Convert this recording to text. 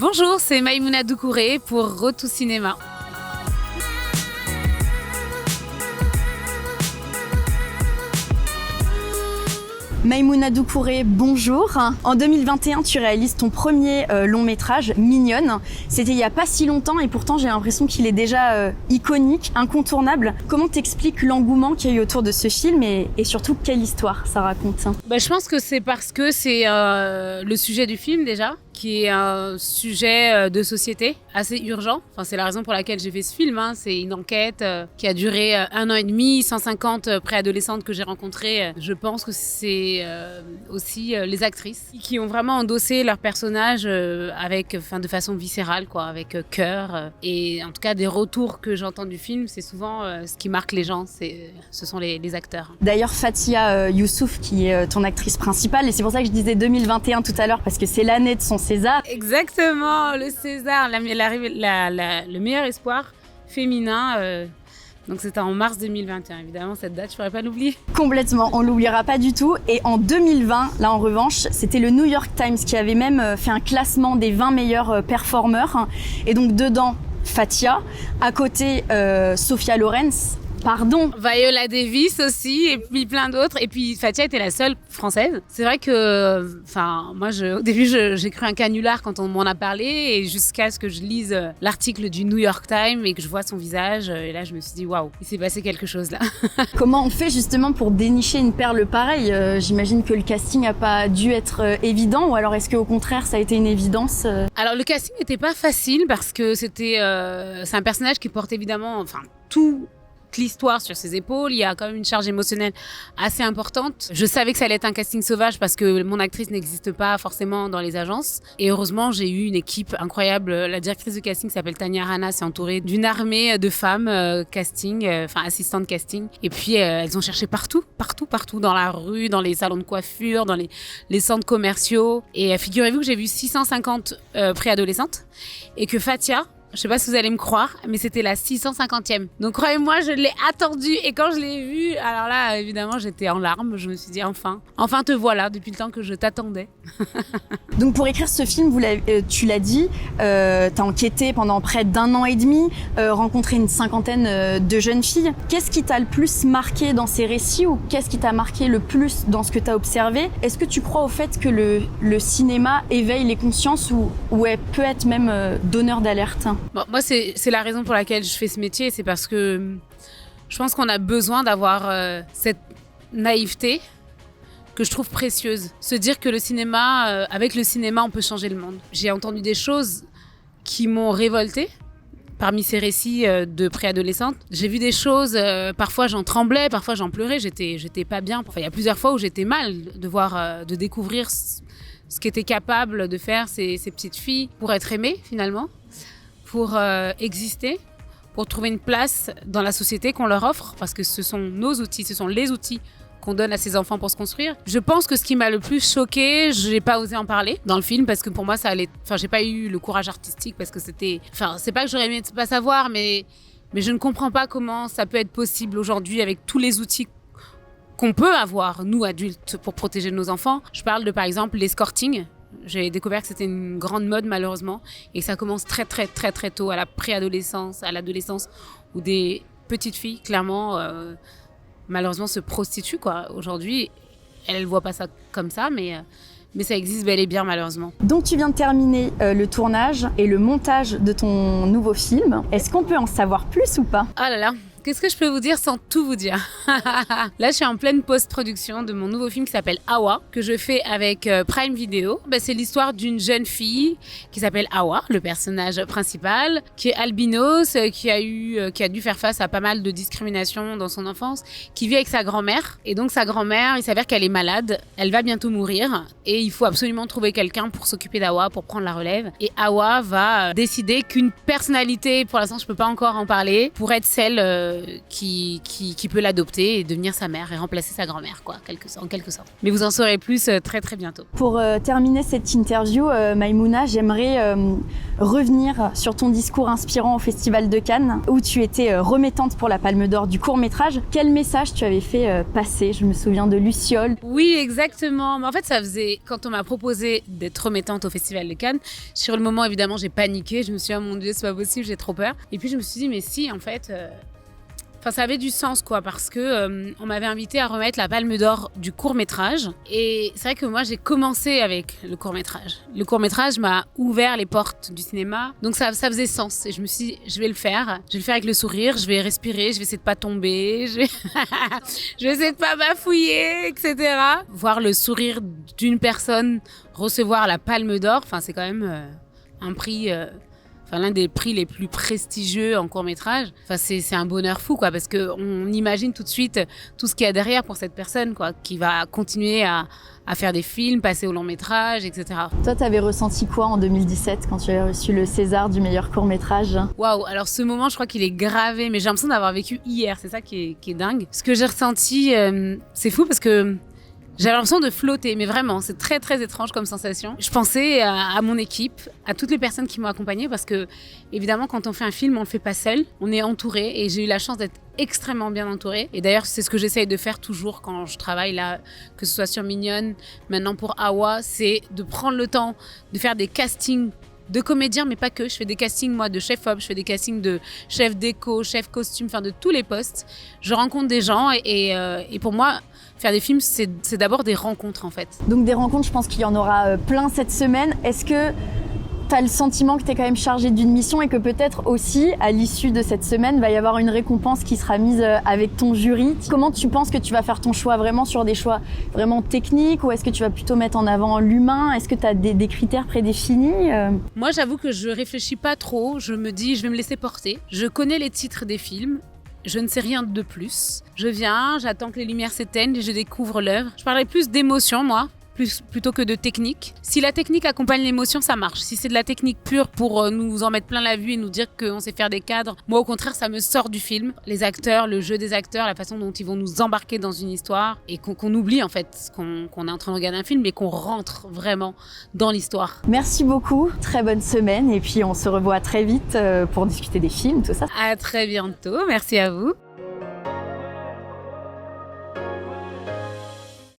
Bonjour, c'est Maïmouna Doucouré pour Road to Cinéma. Maïmouna Doucouré, bonjour. En 2021, tu réalises ton premier long métrage, Mignonne. C'était il n'y a pas si longtemps et pourtant j'ai l'impression qu'il est déjà iconique, incontournable. Comment t'expliques l'engouement qu'il y a eu autour de ce film et surtout quelle histoire ça raconte? Je pense que c'est parce que c'est le sujet du film déjà, qui est un sujet de société assez urgent. Enfin, c'est la raison pour laquelle j'ai fait ce film. C'est une enquête qui a duré 1 an et demi, 150 préadolescentes que j'ai rencontrées. Je pense que c'est aussi les actrices qui ont vraiment endossé leur personnage de façon viscérale, avec cœur. Et en tout cas, des retours que j'entends du film, c'est souvent ce qui marque les gens. Ce sont les acteurs. D'ailleurs, Fatia Youssouf, qui est ton actrice principale, et c'est pour ça que je disais 2021 tout à l'heure, parce que c'est l'année de son César. Exactement, le César, le meilleur espoir féminin. Donc c'était en mars 2021, évidemment, cette date, je ne pourrais pas l'oublier. Complètement, on ne l'oubliera pas du tout. Et en 2020, là en revanche, c'était le New York Times qui avait même fait un classement des 20 meilleurs performeurs. Et donc dedans, Fatia, à côté Sophia Loren. Viola Davis aussi, et puis plein d'autres. Et puis Fatia était la seule française. C'est vrai que, moi, au début, j'ai cru un canular quand on m'en a parlé, et jusqu'à ce que je lise l'article du New York Times et que je vois son visage, et là, je me suis dit, waouh, il s'est passé quelque chose là. Comment on fait justement pour dénicher une perle pareille? J'imagine que le casting n'a pas dû être évident, ou alors est-ce qu'au contraire, ça a été une évidence? Alors, le casting n'était pas facile parce que c'est un personnage qui porte évidemment, toute l'histoire sur ses épaules. Il y a quand même une charge émotionnelle assez importante. Je savais que ça allait être un casting sauvage parce que mon actrice n'existe pas forcément dans les agences. Et heureusement, j'ai eu une équipe incroyable. La directrice de casting s'appelle Tania Rana, s'est entourée d'une armée de femmes assistantes casting. Et puis, elles ont cherché partout, dans la rue, dans les salons de coiffure, dans les centres commerciaux. Et figurez-vous que j'ai vu 650 préadolescentes et que Fatia, je sais pas si vous allez me croire, mais c'était la 650e. Donc croyez-moi, je l'ai attendue, et quand je l'ai vue, alors là, évidemment, j'étais en larmes. Je me suis dit, enfin te voilà, depuis le temps que je t'attendais. Donc pour écrire ce film, tu l'as dit, t'as enquêté pendant près d'1 an et demi, rencontré une 50aine de jeunes filles. Qu'est-ce qui t'a le plus marqué dans ces récits, ou qu'est-ce qui t'a marqué le plus dans ce que t'as observé? Est-ce que tu crois au fait que le cinéma éveille les consciences, ou elle peut être même donneur d'alerte? Bon, moi, c'est la raison pour laquelle je fais ce métier, c'est parce que je pense qu'on a besoin d'avoir cette naïveté que je trouve précieuse. Se dire que avec le cinéma, on peut changer le monde. J'ai entendu des choses qui m'ont révoltée parmi ces récits de préadolescentes. J'ai vu des choses, parfois j'en tremblais, parfois j'en pleurais, j'étais pas bien. Il y a plusieurs fois où j'étais mal de découvrir ce qu'étaient capables de faire ces petites filles pour être aimées finalement, pour exister, pour trouver une place dans la société qu'on leur offre, parce que ce sont nos outils, ce sont les outils qu'on donne à ces enfants pour se construire. Je pense que ce qui m'a le plus choquée, je n'ai pas osé en parler dans le film, parce que pour moi, j'ai pas eu le courage artistique, parce que c'est pas que j'aurais aimé pas savoir, mais je ne comprends pas comment ça peut être possible aujourd'hui avec tous les outils qu'on peut avoir, nous adultes, pour protéger nos enfants. Je parle de, par exemple, l'escorting. J'ai découvert que c'était une grande mode, malheureusement, et que ça commence très très très très tôt, à la préadolescence, à l'adolescence, où des petites filles, clairement, malheureusement, se prostituent, Aujourd'hui, elles ne voient pas ça comme ça, mais ça existe bel et bien, malheureusement. Donc tu viens de terminer le tournage et le montage de ton nouveau film. Est-ce qu'on peut en savoir plus ou pas? Oh là là, qu'est-ce que je peux vous dire sans tout vous dire? Là, je suis en pleine post-production de mon nouveau film qui s'appelle Awa, que je fais avec Prime Video. C'est l'histoire d'une jeune fille qui s'appelle Awa, le personnage principal, qui est albinos, qui a dû faire face à pas mal de discrimination dans son enfance, qui vit avec sa grand-mère. Et donc sa grand-mère, il s'avère qu'elle est malade, elle va bientôt mourir, et il faut absolument trouver quelqu'un pour s'occuper d'Awa, pour prendre la relève. Et Awa va décider qu'une personnalité, pour l'instant je peux pas encore en parler, pour être celle qui peut l'adopter et devenir sa mère et remplacer sa grand-mère, quoi, en quelque sorte. Mais vous en saurez plus très très bientôt. Pour terminer cette interview, Maïmouna, j'aimerais revenir sur ton discours inspirant au Festival de Cannes, où tu étais remettante pour la Palme d'Or du court-métrage. Quel message tu avais fait passer? Je me souviens de Luciole. Oui, exactement. Mais en fait, ça faisait... Quand on m'a proposé d'être remettante au Festival de Cannes, sur le moment, évidemment, j'ai paniqué. Je me suis dit, oh mon Dieu, c'est pas possible, j'ai trop peur. Et puis, je me suis dit, mais si, en fait... Enfin, ça avait du sens, quoi, parce que on m'avait invité à remettre la Palme d'Or du court-métrage. Et c'est vrai que moi, j'ai commencé avec le court-métrage. Le court-métrage m'a ouvert les portes du cinéma. Donc, ça faisait sens. Et je me suis dit, je vais le faire. Je vais le faire avec le sourire. Je vais respirer. Je vais essayer de pas tomber. Je vais essayer de pas bafouiller, etc. Voir le sourire d'une personne recevoir la Palme d'Or, enfin, c'est quand même un prix... l'un des prix les plus prestigieux en court-métrage. Enfin, c'est un bonheur fou, quoi, parce qu'on imagine tout de suite tout ce qu'il y a derrière pour cette personne, quoi, qui va continuer à faire des films, passer au long-métrage, etc. Toi, t'avais ressenti quoi en 2017 quand tu avais reçu le César du meilleur court-métrage? Waouh, alors ce moment, je crois qu'il est gravé, mais j'ai l'impression d'avoir vécu hier, c'est ça qui est dingue. Ce que j'ai ressenti, c'est fou parce que j'avais l'impression de flotter, mais vraiment, c'est très très étrange comme sensation. Je pensais à mon équipe, à toutes les personnes qui m'ont accompagnée, parce que évidemment, quand on fait un film, on le fait pas seul, on est entouré, et j'ai eu la chance d'être extrêmement bien entourée. Et d'ailleurs, c'est ce que j'essaye de faire toujours quand je travaille là, que ce soit sur Mignonne, maintenant pour Awa, c'est de prendre le temps de faire des castings de comédiens, mais pas que. Je fais des castings, moi, de chef-op, je fais des castings de chef déco, chef costume, enfin de tous les postes. Je rencontre des gens et pour moi, faire des films, c'est d'abord des rencontres, en fait. Donc des rencontres, je pense qu'il y en aura plein cette semaine. Est-ce que tu as le sentiment que tu es quand même chargé d'une mission et que peut-être aussi, à l'issue de cette semaine, va y avoir une récompense qui sera mise avec ton jury? Comment tu penses que tu vas faire ton choix? Vraiment sur des choix vraiment techniques, ou est-ce que tu vas plutôt mettre en avant l'humain? Est-ce que tu as des critères prédéfinis? Moi, j'avoue que je réfléchis pas trop. Je me dis, je vais me laisser porter. Je connais les titres des films. Je ne sais rien de plus. Je viens, j'attends que les lumières s'éteignent et je découvre l'œuvre. Je parlerai plus d'émotion, moi, plutôt que de technique. Si la technique accompagne l'émotion, ça marche. Si c'est de la technique pure pour nous en mettre plein la vue et nous dire qu'on sait faire des cadres, moi, au contraire, ça me sort du film. Les acteurs, le jeu des acteurs, la façon dont ils vont nous embarquer dans une histoire et qu'on oublie, en fait, qu'on est en train de regarder un film, mais qu'on rentre vraiment dans l'histoire. Merci beaucoup. Très bonne semaine. Et puis, on se revoit très vite pour discuter des films, tout ça. À très bientôt. Merci à vous.